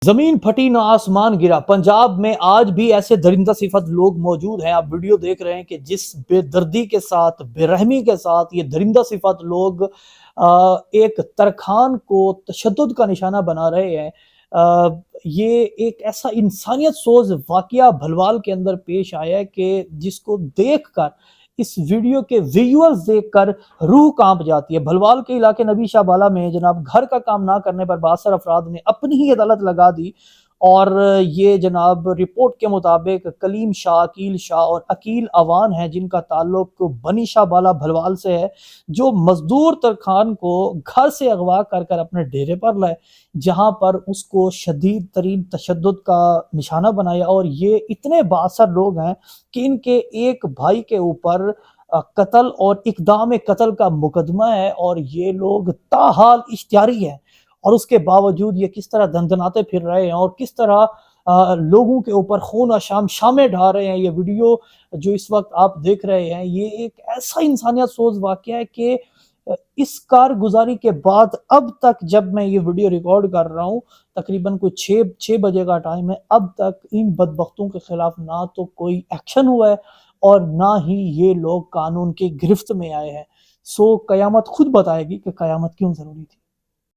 زمین پھٹی نہ آسمان گرا، پنجاب میں آج بھی ایسے درندہ صفت لوگ موجود ہیں۔ آپ ویڈیو دیکھ رہے ہیں کہ جس بے دردی کے ساتھ، بے رحمی کے ساتھ یہ درندہ صفت لوگ ایک ترکھان کو تشدد کا نشانہ بنا رہے ہیں۔ یہ ایک ایسا انسانیت سوز واقعہ بھلوال کے اندر پیش آیا ہے کہ جس کو دیکھ کر، اس ویڈیو کے ویژولز دیکھ کر روح کانپ جاتی ہے۔ بھلوال کے علاقے نبی شاہ بالا میں جناب گھر کا کام نہ کرنے پر باثر افراد نے اپنی ہی عدالت لگا دی، اور یہ جناب رپورٹ کے مطابق کلیم شاہ، عقیل شاہ اور عقیل اوان ہیں، جن کا تعلق بنی شاہ بالا بھلوال سے ہے، جو مزدور ترکھان کو گھر سے اغوا کر کر اپنے ڈیرے پر لائے، جہاں پر اس کو شدید ترین تشدد کا نشانہ بنایا۔ اور یہ اتنے باثر لوگ ہیں کہ ان کے ایک بھائی کے اوپر قتل اور اقدام قتل کا مقدمہ ہے، اور یہ لوگ تاحال اشتہاری ہیں، اور اس کے باوجود یہ کس طرح دندناتے پھر رہے ہیں اور کس طرح لوگوں کے اوپر خون شام شامیں ڈھا رہے ہیں۔ یہ ویڈیو جو اس وقت آپ دیکھ رہے ہیں، یہ ایک ایسا انسانیت سوز واقعہ ہے کہ اس کارگزاری کے بعد اب تک، جب میں یہ ویڈیو ریکارڈ کر رہا ہوں، تقریباً کوئی 6 بجے کا ٹائم ہے، اب تک ان بدبختوں کے خلاف نہ تو کوئی ایکشن ہوا ہے اور نہ ہی یہ لوگ قانون کی گرفت میں آئے ہیں۔ سو قیامت خود بتائے گی کہ قیامت کیوں ضروری تھی۔